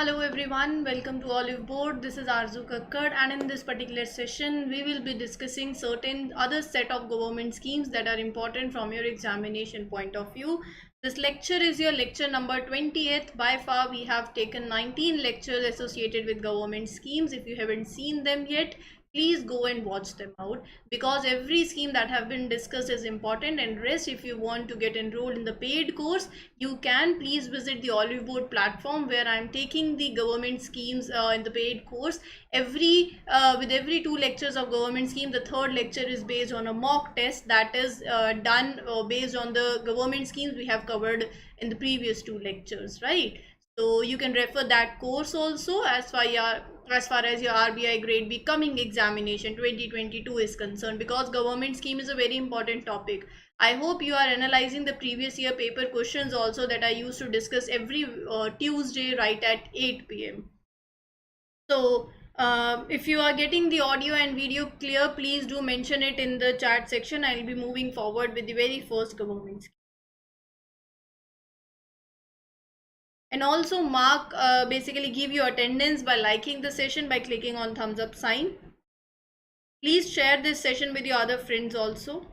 Hello everyone, welcome to Oliveboard. This is Aarzoo and in this particular session we will be discussing certain other set of government schemes that are important from your examination point of view. This lecture is your lecture number 20th. By far we have taken 19 lectures associated with government schemes. If you haven't seen them yet, please go and watch them out, because every scheme that have been discussed is important. And rest, if you want to get enrolled in the paid course, you can please visit the Oliveboard platform, where I am taking the government schemes in the paid course. With every 2 lectures of government scheme, the third lecture is based on a mock test that is done based on the government schemes we have covered in the previous 2 lectures, right? So you can refer that course also as far as your RBI Grade B coming examination 2022 is concerned, because government scheme is a very important topic. I hope you are analyzing the previous year paper questions also, that I used to discuss every Tuesday right at 8 p.m. So if you are getting the audio and video clear, please do mention it in the chat section. I will be moving forward with the very first government scheme. And also mark, basically give your attendance by liking the session by clicking on thumbs up sign. Please share this session with your other friends also.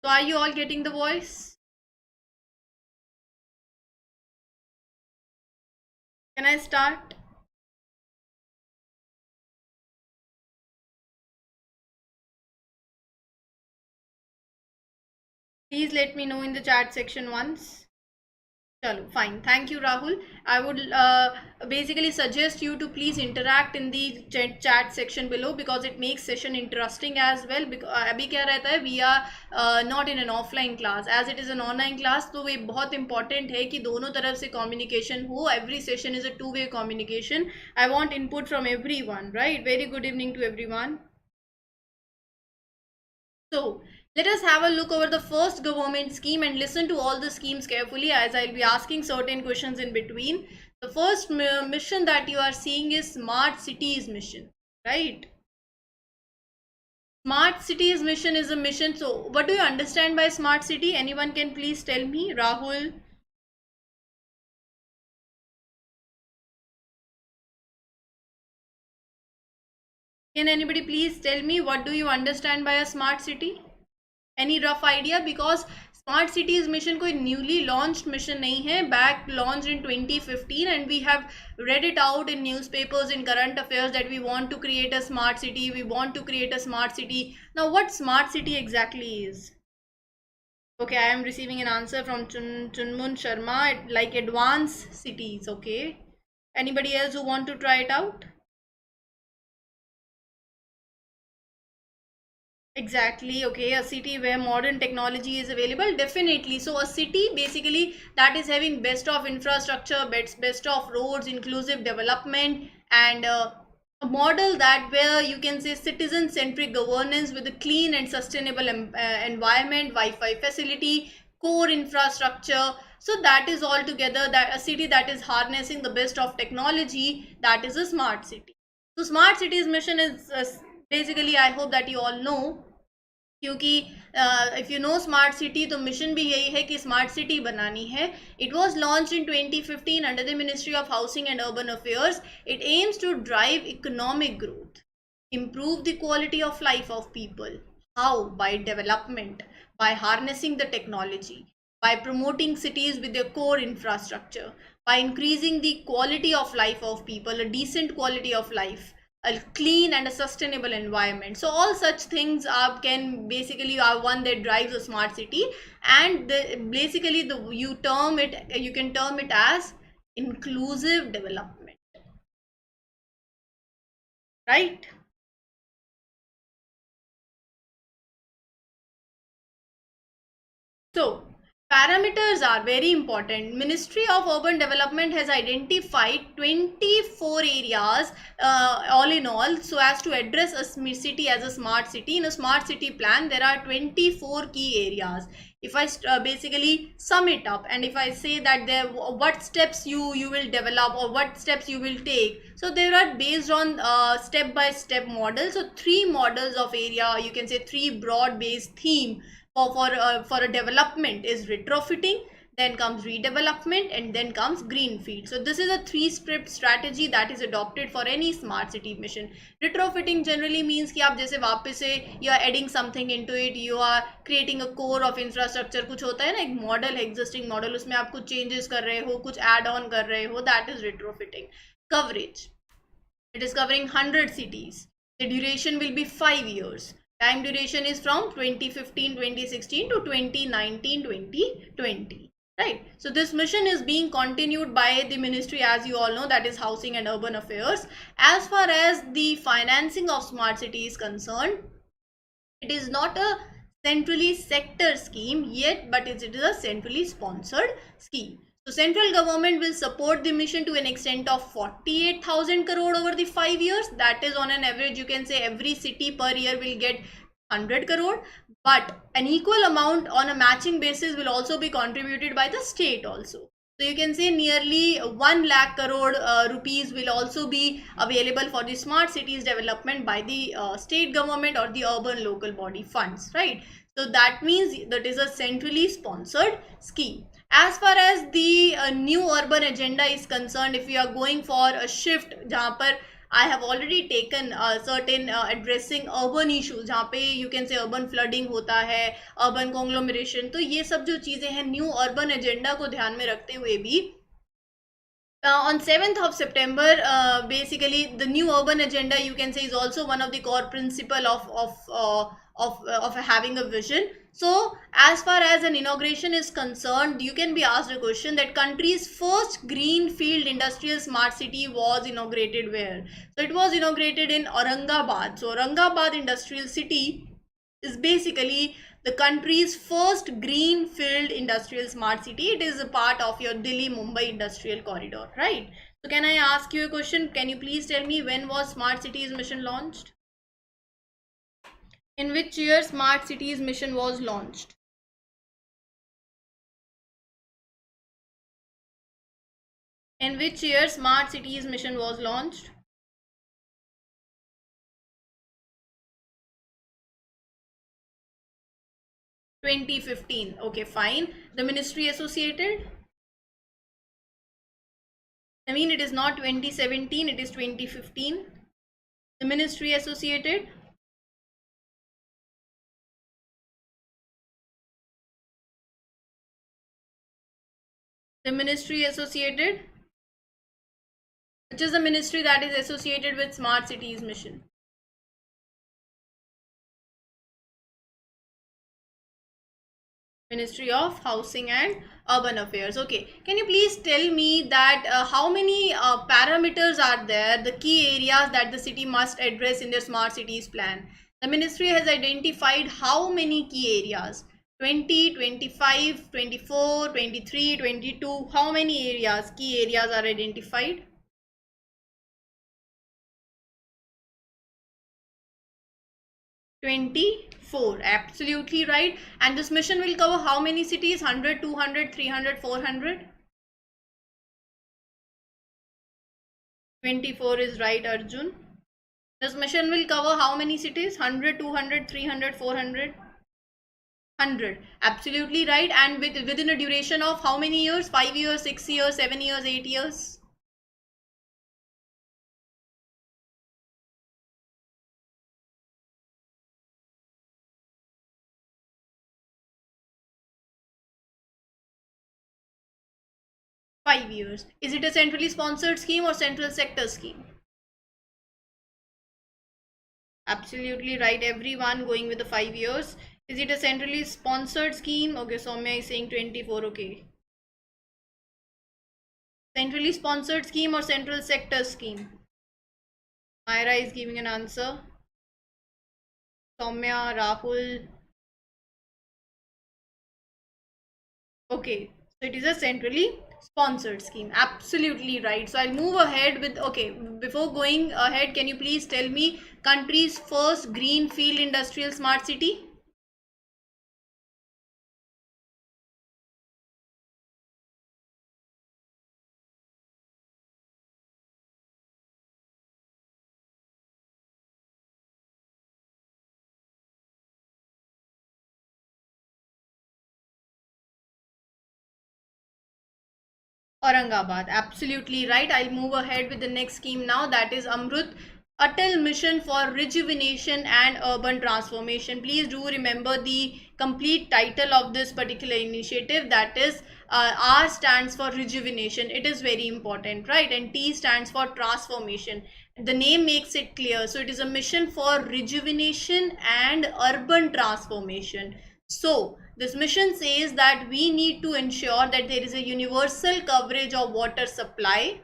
So are you all getting the voice? Can I start? Please let me know in the chat section once. Chalo, fine. Thank you, Rahul. I would basically suggest you to please interact in the chat section below, because it makes session interesting as well. Because अभी क्या रहता है, we are not in an offline class, as it is an online class. तो ये बहुत important है कि दोनों तरफ से communication हो. Every session is a two-way communication. I want input from everyone, right? Very good evening to everyone. So let us have a look over the first government scheme and listen to all the schemes carefully, as I'll be asking certain questions in between. The first mission that you are seeing is Smart Cities mission, right? Smart Cities mission is a mission. So what do you understand by smart city? Anyone can please tell me? Rahul? Can anybody please tell me, what do you understand by a smart city? Any rough idea? Because Smart Cities mission कोई newly launched mission नहीं है, back launched in 2015, and we have read it out in newspapers, in current affairs, that we want to create a smart city, we want to create a smart city. Now what smart city exactly is? Okay, I am receiving an answer from Chunmun Sharma, like advanced cities. Okay, anybody else who want to try it out? Exactly. Okay, a city where modern technology is available, definitely. So a city basically that is having best of infrastructure, best of roads, inclusive development, and a model that where you can say citizen centric governance with a clean and sustainable environment, Wi-Fi facility, core infrastructure. So that is all together, that a city that is harnessing the best of technology, that is a smart city. So smart cities mission is basically, I hope that you all know, क्योंकि if you know smart city, तो mission भी यही है कि smart city बनानी है. It was launch in 2015 under the Ministry of Housing and Urban Affairs. It aims to drive economic growth, improve the quality of life of people. How? By development, by harnessing the technology, by promoting cities with their core infrastructure, by increasing the quality of life of people, a decent quality of life, a clean and a sustainable environment. So all such things can basically are one that drives a smart city. And basically you can term it as inclusive development, right? So parameters are very important. Ministry of Urban Development has identified 24 areas all in all, so as to address a city as a smart city. In a smart city plan, there are 24 key areas. If I basically sum it up, and if I say that there what steps you will develop or what steps you will take, so they are based on step by step model. So 3 models of area, you can say 3 broad based theme for a development is retrofitting, then comes redevelopment, and then comes greenfield. So this is a three-step strategy that is adopted for any smart city mission. Retrofitting generally means कि आप जैसे वापस से you are adding something into it, you are creating a core of infrastructure. कुछ होता है ना, एक मॉडल है, existing मॉडल, उसमें आप कुछ changes कर रहे हो, कुछ add on कर रहे हो, that is retrofitting. Coverage, it is covering 100 cities. The duration will be 5 years. Time duration is from 2015-2016 to 2019-2020. Right. So this mission is being continued by the ministry, as you all know, that is Housing and Urban Affairs. As far as the financing of smart city is concerned, it is not a centrally sector scheme yet, but it is a centrally sponsored scheme. So central government will support the mission to an extent of 48,000 crore over the 5 years. That is on an average, you can say every city per year will get 100 crore. But an equal amount on a matching basis will also be contributed by the state also. So you can say nearly 1 lakh crore rupees will also be available for the smart cities development by the state government or the urban local body funds, right? So that means that is a centrally sponsored scheme. As far as the new urban agenda is concerned, if we are going for a shift, जहाँ पर I have already taken certain addressing urban issues, जहाँ पे you can say urban flooding होता है, urban conglomeration, तो ये सब जो चीज़ें हैं new urban agenda को ध्यान में रखते हुए भी on 7th of September, basically the new urban agenda, you can say, is also one of the core principle of having a vision. So as far as an inauguration is concerned, you can be asked a question that country's first greenfield industrial smart city was inaugurated where? So it was inaugurated in Aurangabad. So Aurangabad industrial city is basically the country's first greenfield industrial smart city. It is a part of your Delhi-Mumbai industrial corridor, right? So can I ask you a question? Can you please tell me when was Smart Cities mission launched? In which year Smart Cities mission was launched? In which year Smart Cities mission was launched? (2015). Okay, fine. The ministry associated? I mean, it is not 2017, it is 2015. The ministry associated? The ministry associated? Which is the ministry that is associated with Smart Cities mission? Ministry of Housing and Urban Affairs. Okay, can you please tell me that how many parameters are there, the key areas that the city must address in their smart cities plan? The ministry has identified how many key areas? 20, 25, 24, 23, 22. How many areas, key areas are identified? 24. Absolutely right. And this mission will cover how many cities? 100, 200, 300, 400? 24 is right, Arjun. This mission will cover how many cities? 100, 200, 300, 400? 100. Absolutely right. And within a duration of how many years? 5 years, 6 years, 7 years, 8 years? Five years. Is it a centrally sponsored scheme or central sector scheme? Absolutely right, everyone going with the 5 years. Is it a centrally sponsored scheme? Okay, Soumya is saying 24. Okay. Centrally sponsored scheme or central sector scheme? Myra is giving an answer. Soumya, Rahul. Okay, so it is a centrally sponsored scheme. Absolutely right. So I'll move ahead with, okay, before going ahead, can you please tell me country's first greenfield industrial smart city? Aurangabad, absolutely right. I'll move ahead with the next scheme now, that is AMRUT, Atal Mission for Rejuvenation and Urban Transformation. Please do remember the complete title of this particular initiative, that is R stands for rejuvenation. It is very important, right? And T stands for transformation. The name makes it clear. So it is a mission for rejuvenation and urban transformation. So this mission says that we need to ensure that there is a universal coverage of water supply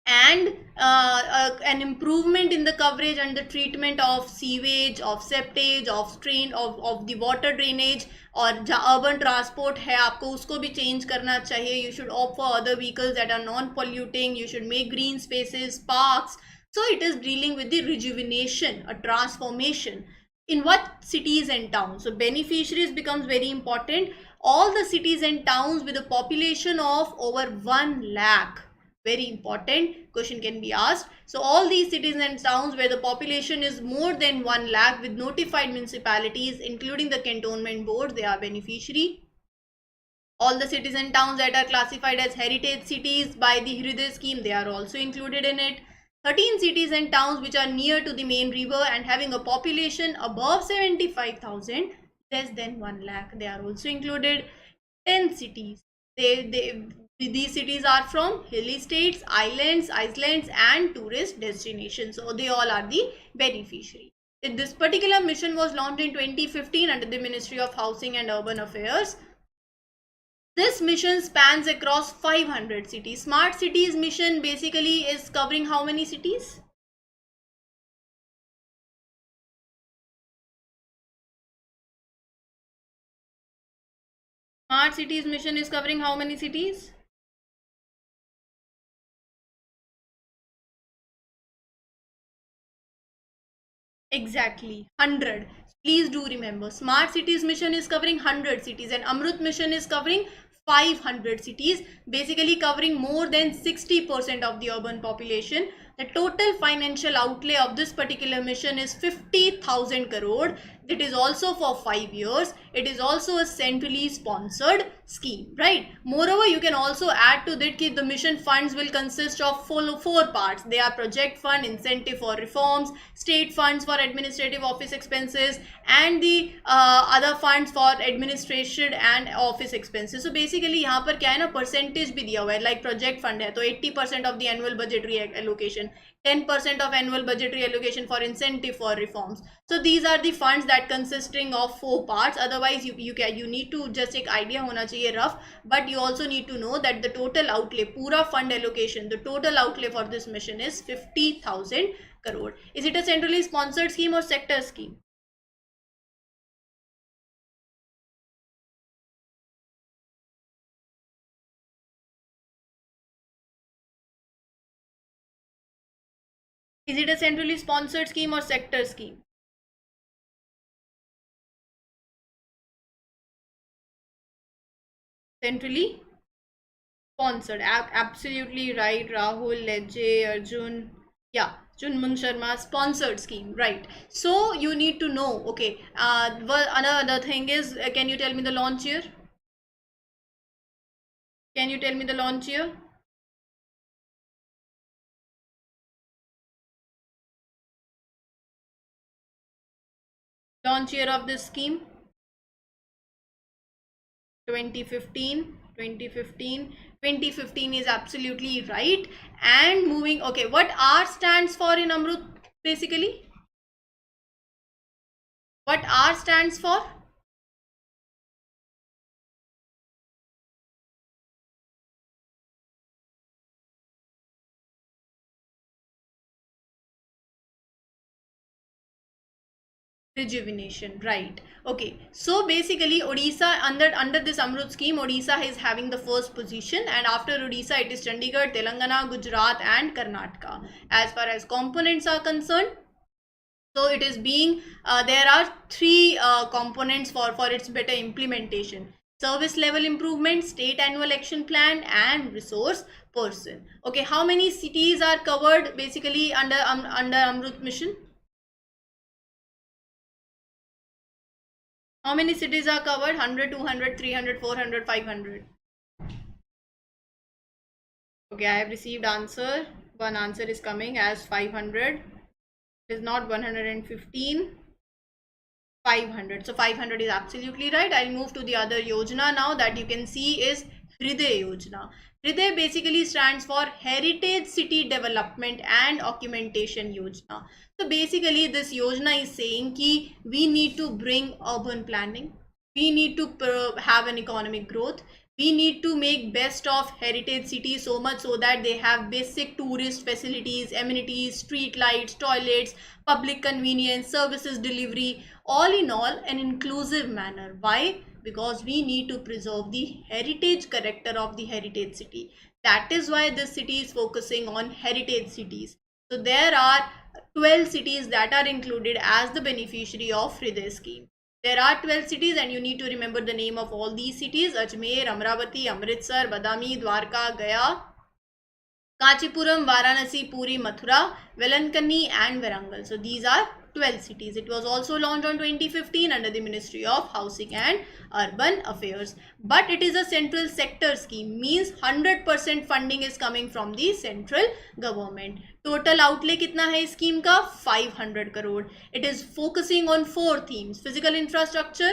and an improvement in the coverage and the treatment of sewage, of septage, of strain, of the water drainage, और urban transport है आपको उसको भी change करना चाहिए. You should opt for other vehicles that are non-polluting. You should make green spaces, parks. So it is dealing with the rejuvenation, a transformation. In what cities and towns? So beneficiaries becomes very important. All the cities and towns with a population of over 1 lakh. Very important question can be asked. So all these cities and towns where the population is more than 1 lakh with notified municipalities including the cantonment boards, they are beneficiary. All the cities and towns that are classified as heritage cities by the HRIDAY scheme, they are also included in it. 13 cities and towns which are near to the main river and having a population above 75,000, less than 1 lakh, they are also included. 10 cities, these cities are from hilly states, islands, and tourist destinations. So they all are the beneficiary. This particular mission was launched in 2015 under the Ministry of Housing and Urban Affairs. This mission spans across 500 cities. Smart cities mission basically is covering how many cities? Smart cities mission is covering how many cities? Exactly, 100. Please do remember, Smart Cities mission is covering 100 cities and AMRUT mission is covering 500 cities, basically covering more than 60% of the urban population. The total financial outlay of this particular mission is 50,000 crore. It is also for 5 years. It is also a centrally sponsored scheme, right? Moreover, you can also add to that that the mission funds will consist of four parts. They are project fund, incentive for reforms, state funds for administrative office expenses, and the other funds for administration and office expenses. So basically यहाँ पर क्या है ना, percentage भी दिया हुआ है. Like project fund है तो 80% of the annual budgetary allocation, 10% of annual budgetary allocation for incentive for reforms. So these are the funds that consisting of 4 parts. Otherwise you need to just एक idea होना चाहिए rough, but you also need to know that the total outlay, पूरा fund allocation, the total outlay for this mission is 50,000 crore. Is it a centrally sponsored scheme or sector scheme? Is it a centrally sponsored scheme or sector scheme? Centrally sponsored. Absolutely right, Rahul, Lejje, Arjun. Yeah, Chunmung Sharma, sponsored scheme, right? So you need to know. Okay. Well, another thing is, can you tell me the launch year? Can you tell me the launch year? Launch year of this scheme? 2015. 2015 is absolutely right. And moving, okay, what R stands for in AMRUT basically? What R stands for? Rejuvenation, right? Okay, so basically Odisha, under this AMRUT scheme, Odisha is having the first position, and after Odisha it is Chandigarh, Telangana, Gujarat and Karnataka. As far as components are concerned, so it is being there are 3 components for its better implementation: service level improvement, state annual action plan and resource person. Okay, how many cities are covered basically under AMRUT mission? How many cities are covered? 100, 200, 300, 400, 500? Okay, I have received answer. One answer is coming as 500. It is not 115. 500. So 500 is absolutely right. I'll move to the other Yojana now that you can see is HRIDAY Yojana. HRIDAY basically stands for Heritage City Development and Augmentation Yojana. So basically this Yojana is saying that we need to bring urban planning. We need to have an economic growth. We need to make best of heritage cities so much so that they have basic tourist facilities, amenities, street lights, toilets, public convenience, services delivery, all in all an inclusive manner. Why? Because we need to preserve the heritage character of the heritage city. That is why this city is focusing on heritage cities. So there are 12 cities that are included as the beneficiary of HRIDAY scheme. There are 12 cities and you need to remember the name of all these cities: Ajmer, Amravati, Amritsar, Badami, Dwarka, Gaya, Kanchipuram, Varanasi, Puri, Mathura, Velankani and Varangal. So these are 12 cities. It was also launched on 2015 under the Ministry of Housing and Urban Affairs. But it is a central sector scheme, means 100% funding is coming from the central government. Total outlay कितना है इस scheme का? 500 crore. It is focusing on 4 themes: physical infrastructure,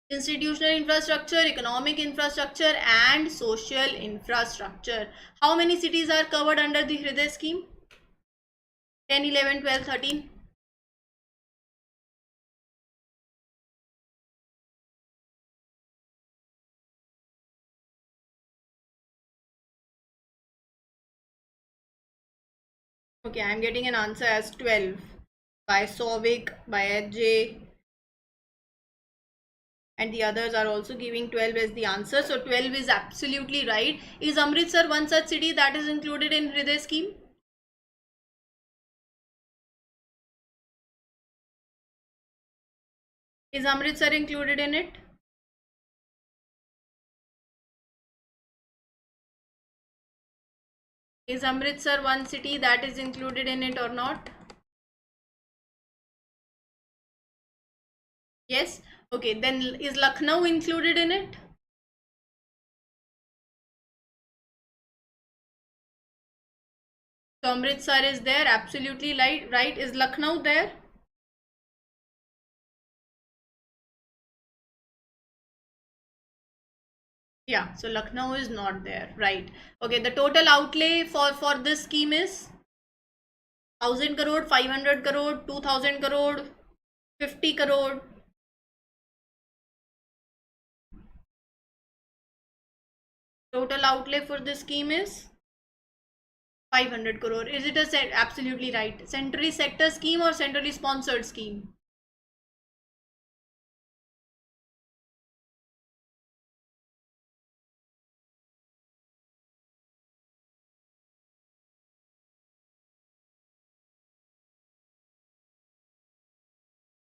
institutional infrastructure, economic infrastructure and social infrastructure. How many cities are covered under the HRIDAY scheme? 10, 11, 12, 13. Okay, I am getting an answer as 12 by Sovik, by HJ, and the others are also giving 12 as the answer. So 12 is absolutely right. Is Amritsar one such city that is included in HRIDAY scheme? Is Amritsar included in it? Is Amritsar one city that is included in it or not? Yes. Okay, then is Lucknow included in it? So Amritsar is there, absolutely right. Is Lucknow there? Yeah, so Lucknow is not there, right? Okay, the total outlay for this scheme is 1000 crore, 500 crore, 2000 crore, 50 crore. Total outlay for this scheme is 500 crore. Is it a absolutely right? Centrally sector scheme or centrally sponsored scheme?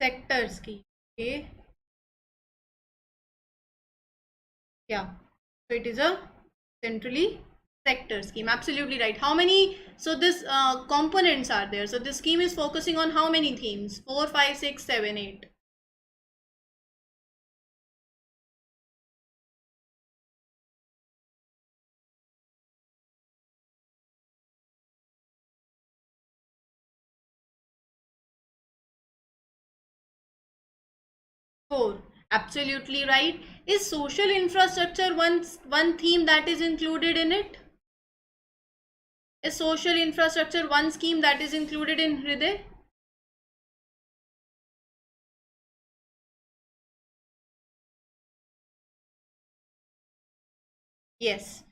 Sector scheme. Okay. Yeah. So it is a centrally sector scheme. Absolutely right. How many? So this components are there. So this scheme is focusing on how many themes? 4, 5, 6, 7, 8. Four. Absolutely right. Is social infrastructure one theme that is included in it? Is social infrastructure one scheme that is included in HRIDAY? Yes,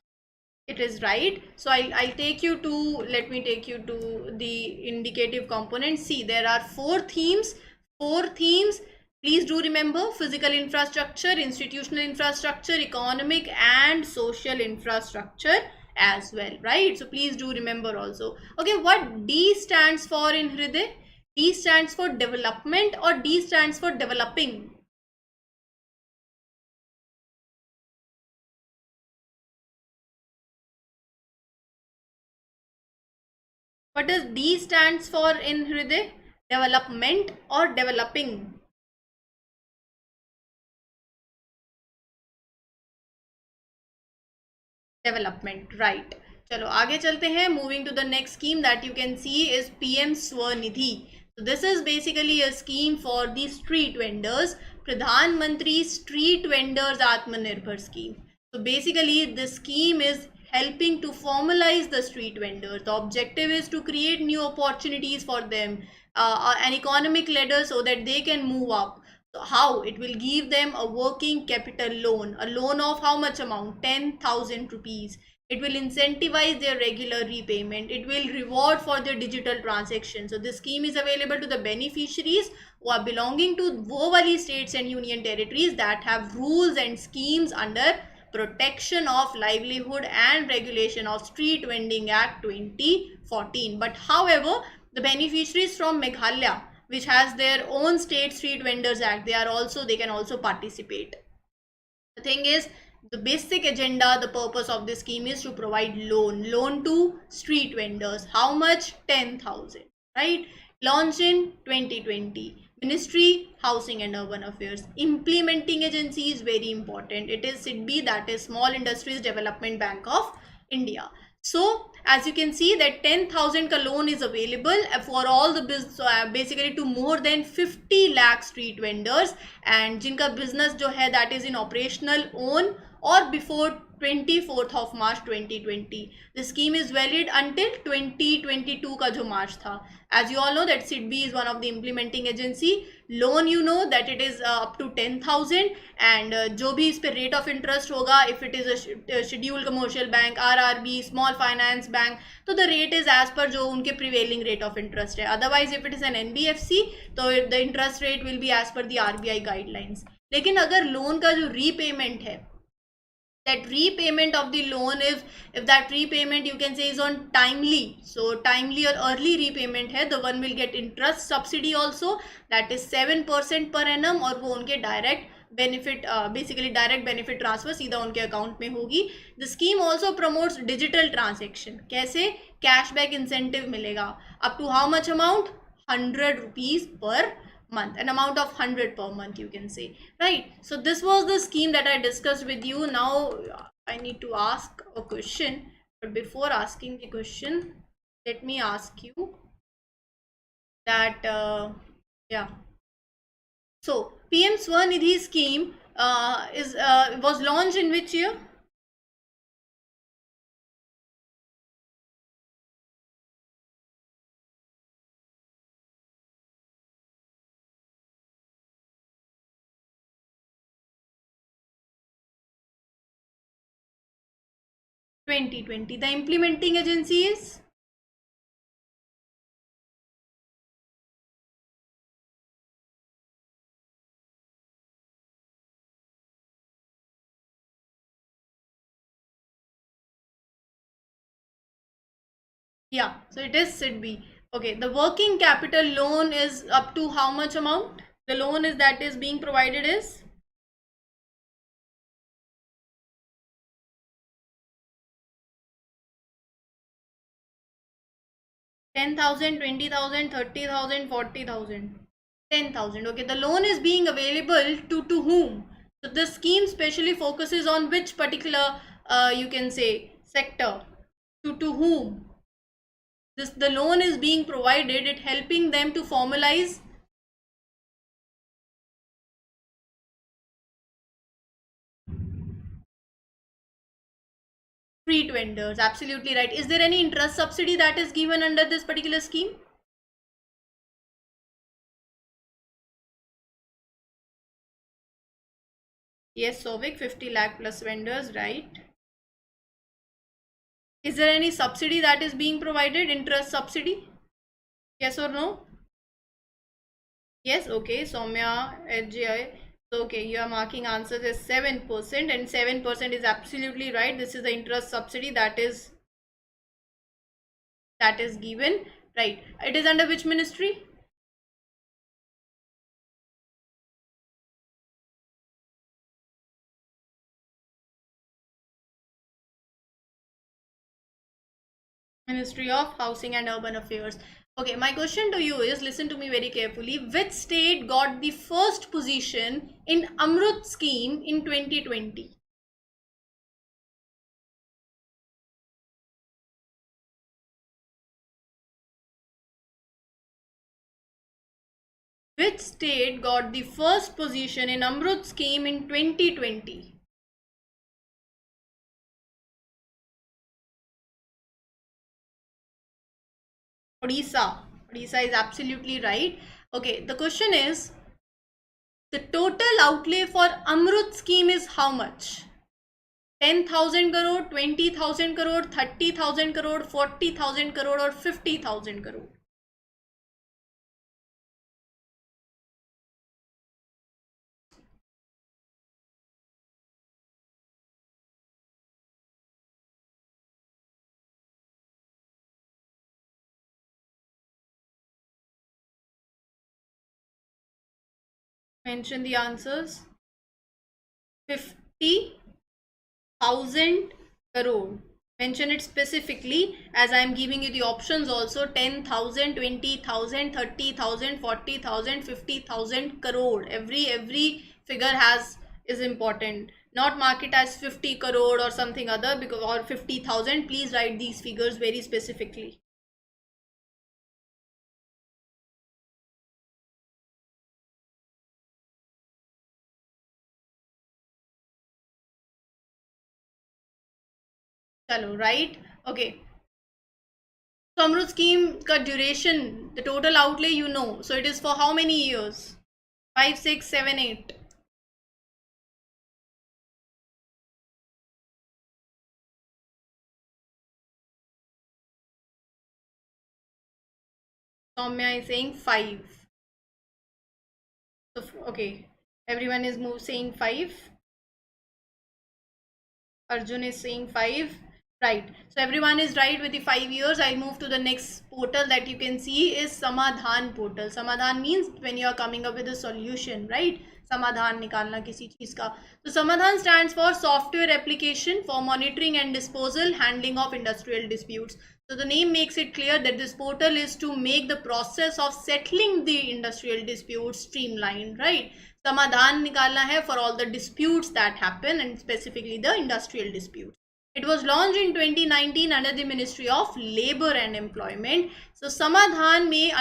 it is right. So I'll take you to, let me take you to the indicative components. See, there are 4 themes. 4 themes. Please do remember: physical infrastructure, institutional infrastructure, economic and social infrastructure as well, right? So please do remember also. Okay, what D stands for in HRIDAY? D stands for development or D stands for developing? What does D stands for in HRIDAY? Development or developing? development, right? चलो आगे चलते हैं. Moving to the next scheme that you can see is PM SVANIDHI. So this is basically a scheme for the street vendors. Pradhan Mantri Street Vendors Atmanirbhar scheme. So basically this scheme is helping to formalize the street vendors. The objective is to create new opportunities for them, an economic ladder so that they can move up. So how? It will give them a working capital loan, a loan of how much amount? 10,000 rupees. It will incentivize their regular repayment. It will reward for their digital transactions. So this scheme is available to the beneficiaries who are belonging to wo wali states and union territories that have rules and schemes under Protection of Livelihood and Regulation of Street Vending Act 2014. But however, the beneficiaries from Meghalaya, which has their own state street vendors act, they can also participate. The thing is, the basic agenda, the purpose of this scheme is to provide loan to street vendors. How much? 10,000, right? Launch in 2020. Ministry, Housing and Urban Affairs. Implementing agency is very important. It is SIDBI, that is Small Industries Development Bank of India. So as you can see that 10,000 ka loan is available for all the business, basically to more than 50 lakh street vendors, and jinka business jo hai that is in operational on or before 24th of March 2020. The scheme is valid until 2022 ka jo March tha. As you all know that SIDBI is one of the implementing agency. Loan, you know that it is up to 10,000, and जो भी इस पे rate of interest होगा, if it is a scheduled commercial bank, RRB, small finance bank, तो the rate is as per जो उनके prevailing rate of interest है. Otherwise if it is an NBFC, तो the interest rate will be as per the RBI guidelines. लेकिन अगर loan का जो repayment है, that repayment of the loan, if that repayment you can say is on timely, so timely or early repayment hai, the one will get interest subsidy also, that is 7% per annum, और वो उनके direct benefit, basically direct benefit transfer सीधा उनके account में होगी. The scheme also promotes digital transaction. कैसे? Cashback incentive मिलेगा. Up to how much amount? 100 rupees per month, an amount of 100 per month you can say, right? So this was the scheme that I discussed with you. Now I need to ask a question, but before asking the question, let me ask you that yeah, so PM SVANIDHI scheme was launched in which year? The implementing agency is yeah, so it is SIDBI. Okay, the working capital loan is up to how much amount? The loan is that is being provided is 10,000, 20,000, 30,000, 40,000, 10,000. Okay, the loan is being available to whom? So the scheme specially focuses on which particular you can say sector. To whom? The loan is being provided, it helping them to formalize street vendors. Absolutely right. Is there any interest subsidy that is given under this particular scheme? Yes, Sovik, 50 lakh plus vendors, right? Is there any subsidy that is being provided, interest subsidy? Yes or no? Yes, okay. Soumya, HGI. So, okay, you are marking answers as 7%, and 7% is absolutely right. This is the interest subsidy that is given, right? It is under which ministry? Ministry of Housing and Urban Affairs. Okay, my question to you is, listen to me very carefully. Which state got the first position in AMRUT scheme in 2020? Which state got the first position in AMRUT scheme in 2020? Odisha. Odisha is absolutely right. Okay, the question is, the total outlay for AMRUT scheme is how much? 10,000 crore, 20,000 crore, 30,000 crore, 40,000 crore or 50,000 crore? Mention the answers. 50,000 crore. Mention it specifically, as I am giving you the options also. 10,000, 20,000, 30,000, 40,000, 50,000 crore. Every figure is important. Not mark it as 50 crore or something other, because or 50,000. Please write these figures very specifically. Chalo, right? Okay. So AMRUT scheme ka duration, the total outlay you know. So it is for how many years? 5, 6, 7, 8. Soumya is saying 5. So okay, everyone is saying 5. Arjun is saying 5. Right. So everyone is right with the 5 years. I'll move to the next portal that you can see is Samadhan portal. Samadhan means when you are coming up with a solution, right? Samadhan निकालना किसी चीज का. So Samadhan stands for software application for monitoring and disposal, handling of industrial disputes. So the name makes it clear that this portal is to make the process of settling the industrial disputes streamlined, right? Samadhan nikalna hai for all the disputes that happen, and specifically the industrial disputes. It was launched in 2019 under the Ministry of Labour and Employment. So Samadhan may,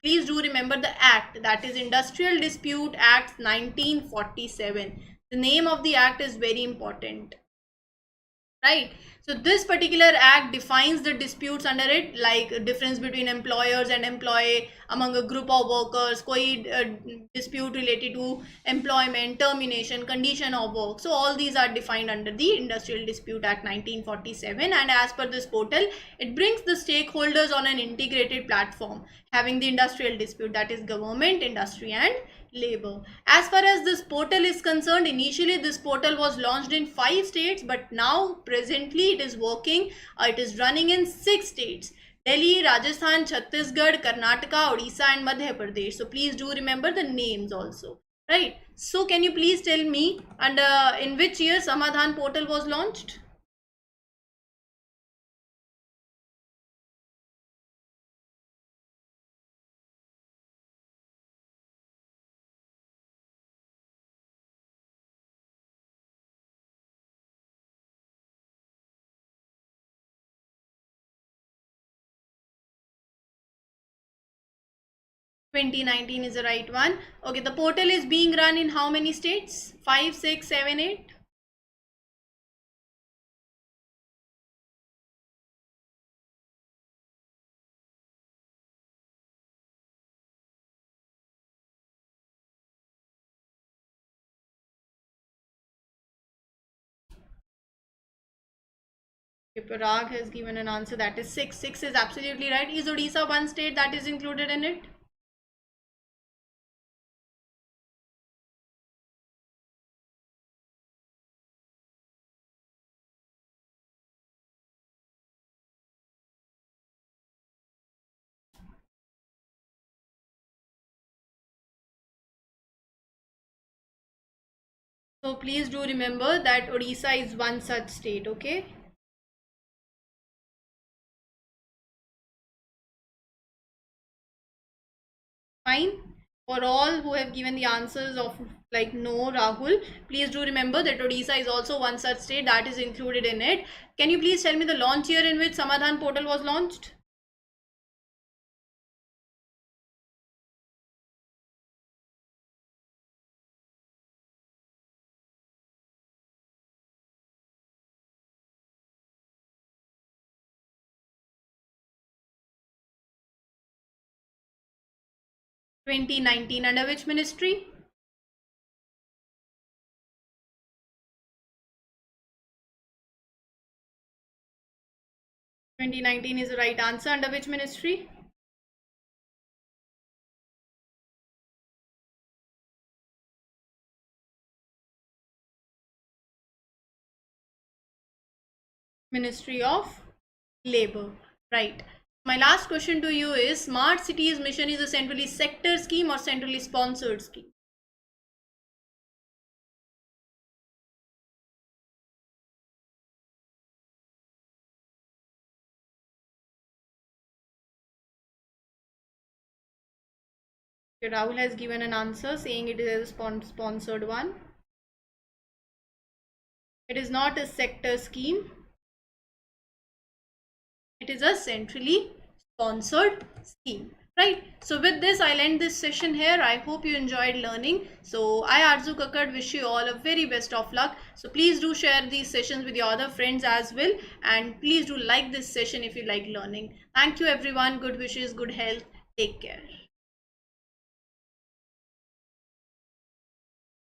please do remember the act, that is Industrial Dispute Act 1947. The name of the act is very important, right? So this particular act defines the disputes under it, like difference between employers and employee among a group of workers, koi dispute related to employment, termination, condition of work. So all these are defined under the Industrial Dispute Act 1947, and as per this portal, it brings the stakeholders on an integrated platform having the industrial dispute, that is government, industry and labor. As far as this portal is concerned, initially this portal was launched in 5 states, but now presently it is working, it is running in 6 states: Delhi, Rajasthan, Chhattisgarh, Karnataka, Odisha and Madhya Pradesh. So please do remember the names also, right? So can you please tell me, and in which year Samadhan portal was launched? (2019) is the right one. Okay, the portal is being run in how many states? 5, 6, 7, 8? Parag has given an answer, that is 6. 6 is absolutely right. Is Odisha one state that is included in it? So please do remember that Odisha is one such state, okay? Fine. For all who have given the answers of like no, Rahul, please do remember that Odisha is also one such state that is included in it. Can you please tell me the launch year in which Samadhan portal was launched? 2019 under which ministry? (2019) is the right answer. Under which ministry? Ministry of Labor. Right. My last question to you is, Smart Cities Mission is a centrally sector scheme or centrally sponsored scheme? Okay, Rahul has given an answer saying it is a sponsored one. It is not a sector scheme. It is a centrally sponsored scheme. Right. So with this, I'll end this session here. I hope you enjoyed learning. So I, Aarzoo Kakkad, wish you all a very best of luck. So please do share these sessions with your other friends as well. And please do like this session if you like learning. Thank you everyone. Good wishes, good health. Take care.